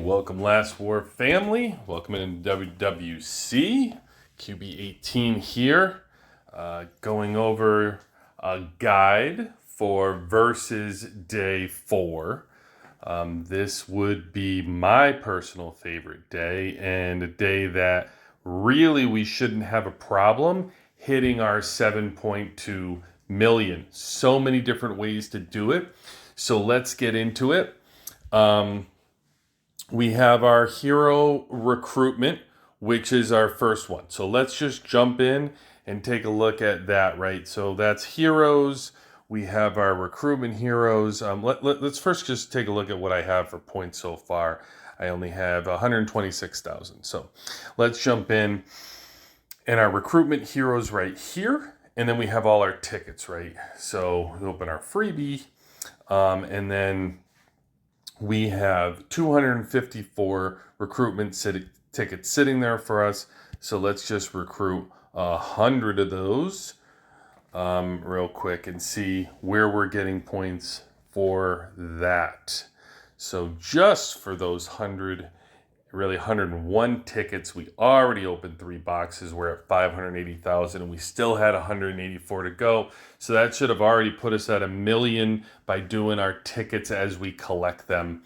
welcome Last War family. Welcome into WWC. QB18 here. Going over a guide for versus day 4. This would be my personal favorite day and a day that really we shouldn't have a problem hitting our 7.2 million. So many different ways to do it. So let's get into it. We have our hero recruitment, which is our first one. So let's just jump in and take a look at that, right? So that's heroes. We have our recruitment heroes. Let's first just take a look at what I have for points so far. I only have 126,000. So let's jump in. And our recruitment heroes right here. And then we have all our tickets, right? So we open our freebie. And then we have 254 recruitment tickets sitting there for us. So let's just recruit 100 of those real quick and see where we're getting points for that. So just for those 101 tickets, we already opened 3 boxes. We're at 580,000 and we still had 184 to go. So that should have already put us at 1 million by doing our tickets as we collect them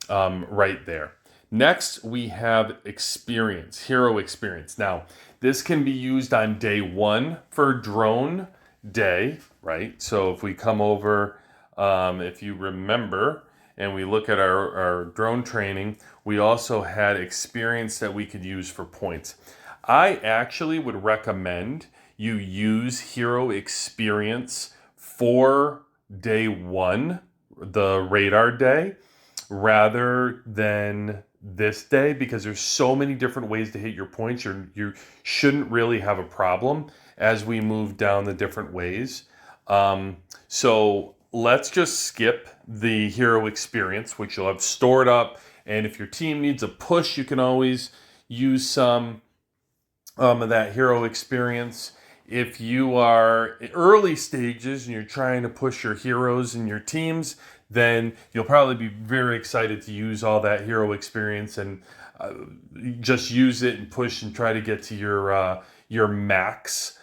right there. Next, we have experience, hero experience. Now, this can be used on day 1 for drone day, right? So if we come over, if you remember, and we look at our drone training, we also had experience that we could use for points. I actually would recommend you use hero experience for day 1, the radar day, rather than this day, because there's so many different ways to hit your points. You shouldn't really have a problem as we move down the different ways. So let's just skip the hero experience, which you'll have stored up. And if your team needs a push, you can always use some of that hero experience. If you are in early stages and you're trying to push your heroes and your teams, then you'll probably be very excited to use all that hero experience and just use it and push and try to get to your max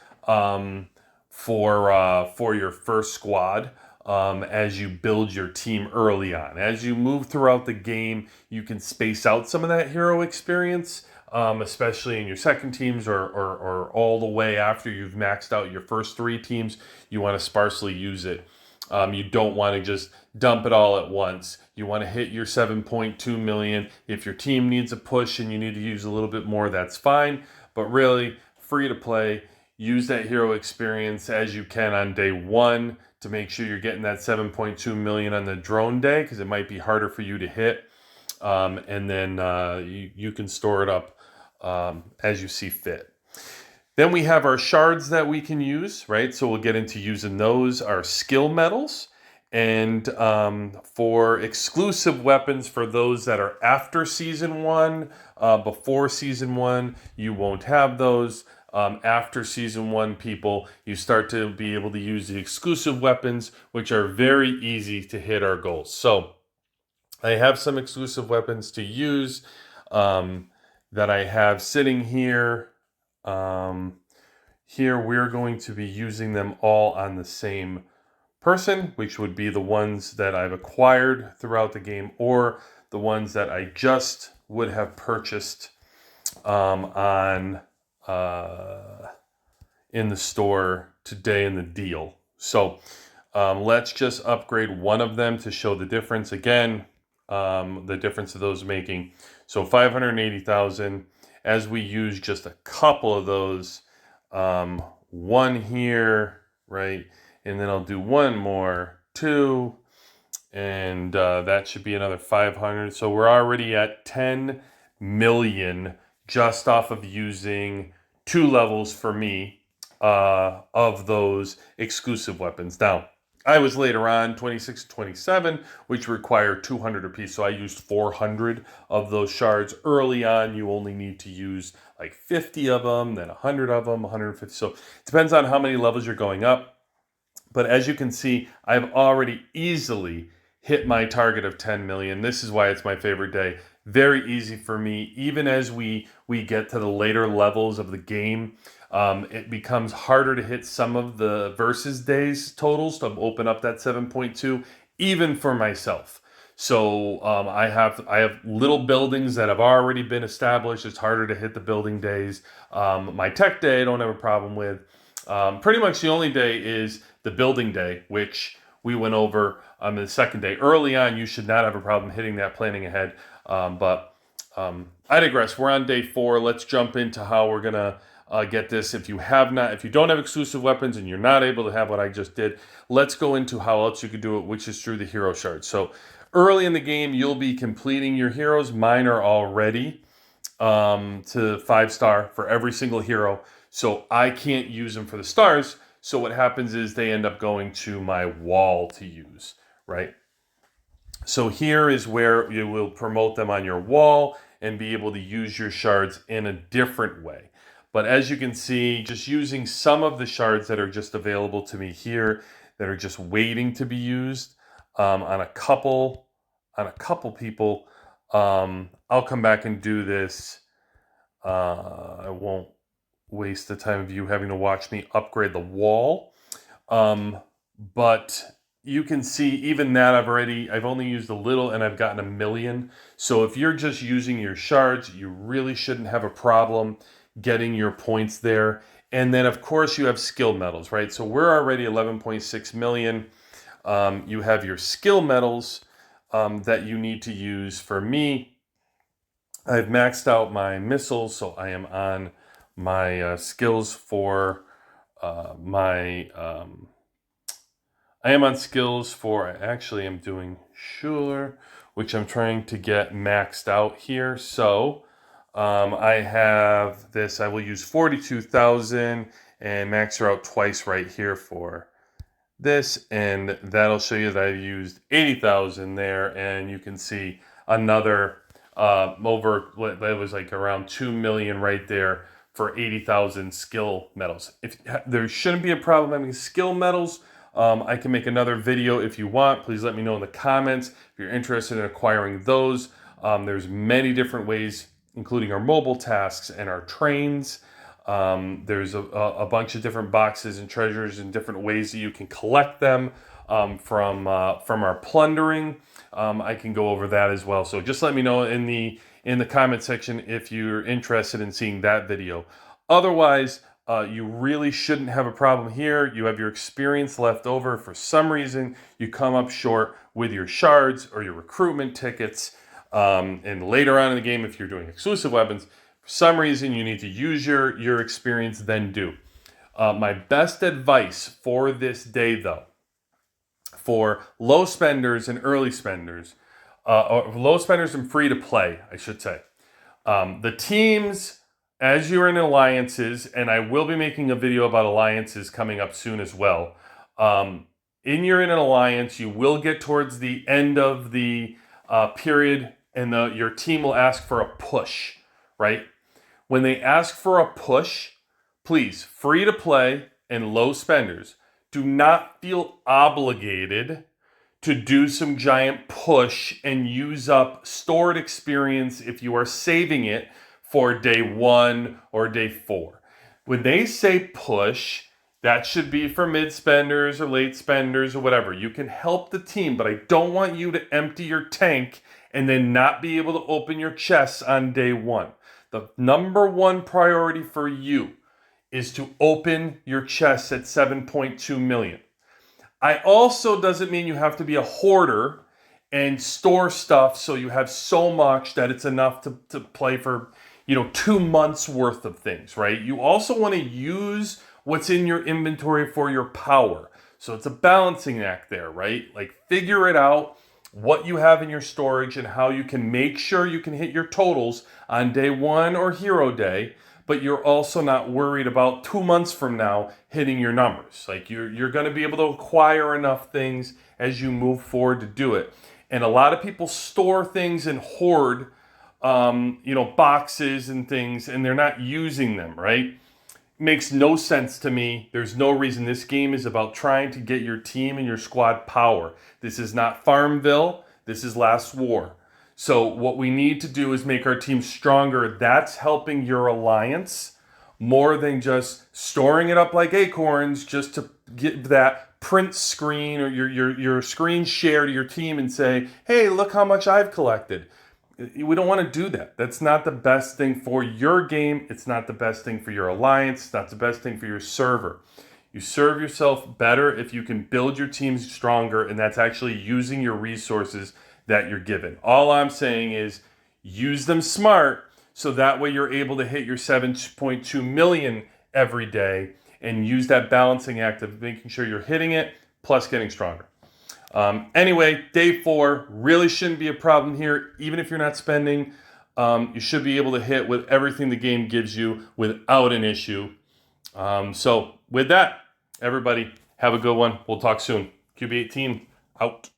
for your first squad. As you build your team early on. As you move throughout the game, you can space out some of that hero experience, especially in your second teams or all the way after you've maxed out your first 3 teams. You want to sparsely use it. You don't want to just dump it all at once. You want to hit your 7.2 million. If your team needs a push and you need to use a little bit more, that's fine. But really, free to play. Use that hero experience as you can on day 1 to make sure you're getting that 7.2 million on the drone day, because it might be harder for you to hit. And then you can store it up as you see fit. Then we have our shards that we can use, right? So we'll get into using those, our skill medals. And for exclusive weapons for those that are after season 1, before season 1, you won't have those. After season 1, people, you start to be able to use the exclusive weapons, which are very easy to hit our goals. So I have some exclusive weapons to use that I have sitting here. Here we're going to be using them all on the same person, which would be the ones that I've acquired throughout the game or the ones that I just would have purchased in the store today in the deal. So let's just upgrade one of them to show the difference again, the difference of those making. So 580,000 as we use just a couple of those, one here, right? And then I'll do one more, 2, and that should be another 500. So we're already at 10 million just off of using 2 levels for me of those exclusive weapons. Now, I was later on 26, 27, which require 200 apiece. So I used 400 of those shards. Early on, you only need to use like 50 of them, then 100 of them, 150. So it depends on how many levels you're going up. But as you can see, I've already easily hit my target of 10 million. This is why it's my favorite day. Very easy for me. Even as we get to the later levels of the game, it becomes harder to hit some of the versus days totals to open up that 7.2, even for myself. So I have little buildings that have already been established. It's harder to hit the building days. My tech day I don't have a problem with. Pretty much the only day is the building day, which we went over the second day. Early on, you should not have a problem hitting that planning ahead. But I digress. We're on day 4. Let's jump into how we're gonna get this. If you don't have exclusive weapons and you're not able to have what I just did, let's go into how else you could do it, which is through the hero shards. So early in the game, you'll be completing your heroes. Mine are already to 5-star for every single hero. So I can't use them for the stars. So what happens is they end up going to my wall to use, right? So here is where you will promote them on your wall and be able to use your shards in a different way. But as you can see, just using some of the shards that are just available to me here, that are just waiting to be used on a couple people. I'll come back and do this. I won't waste the time of you having to watch me upgrade the wall. But you can see even that I've only used a little and I've gotten 1 million. So if you're just using your shards, you really shouldn't have a problem getting your points there. And then of course you have skill medals, right? So we're already 11.6 million. You have your skill medals that you need to use. For me, I've maxed out my missiles, so I am on my skills for actually I'm doing sure, which I'm trying to get maxed out here. So I have this, I will use 42,000 and max her out twice right here for this, and that'll show you that I've used 80,000 there, and you can see another over what that was like around 2 million right there for 80,000 skill medals. If there shouldn't be a problem having skill medals, I can make another video if you want. Please let me know in the comments if you're interested in acquiring those. There's many different ways, including our mobile tasks and our trains. There's a bunch of different boxes and treasures and different ways that you can collect them from our plundering. I can go over that as well. So just let me know in the comment section if you're interested in seeing that video. Otherwise, you really shouldn't have a problem here. You have your experience left over. For some reason, you come up short with your shards or your recruitment tickets. And later on in the game, if you're doing exclusive weapons, for some reason you need to use your experience, then do. My best advice for this day, though, for low spenders and early spenders, or low spenders and free to play, I should say. The teams, as you're in alliances, and I will be making a video about alliances coming up soon as well. You're in an alliance, you will get towards the end of the period, and your team will ask for a push, right? When they ask for a push, please, free to play and low spenders, do not feel obligated to do some giant push and use up stored experience if you are saving it for day 1 or day 4. When they say push, that should be for mid spenders or late spenders or whatever. You can help the team, but I don't want you to empty your tank and then not be able to open your chests on day 1. The number 1 priority for you is to open your chests at 7.2 million. I also doesn't mean you have to be a hoarder and store stuff so you have so much that it's enough to play for 2 months worth of things, right? You also want to use what's in your inventory for your power. So it's a balancing act there, right? Like figure it out, what you have in your storage and how you can make sure you can hit your totals on day 1 or hero day, but you're also not worried about 2 months from now hitting your numbers. Like you're going to be able to acquire enough things as you move forward to do it. And a lot of people store things and hoard, boxes and things, and they're not using them, right? makes no sense to me. There's no reason. This game is about trying to get your team and your squad power. This is not Farmville. This is Last War. So what we need to do is make our team stronger. That's helping your alliance more than just storing it up like acorns just to get that print screen or your screen share to your team and say, hey, look how much I've collected. We don't want to do that. That's not the best thing for your game. It's not the best thing for your alliance. It's not the best thing for your server. You serve yourself better if you can build your teams stronger, and that's actually using your resources that you're given. All I'm saying is use them smart so that way you're able to hit your 7.2 million every day and use that balancing act of making sure you're hitting it plus getting stronger. Anyway, day 4 really shouldn't be a problem here. Even if you're not spending, you should be able to hit with everything the game gives you without an issue. So with that, everybody, have a good one. We'll talk soon. QB18 out.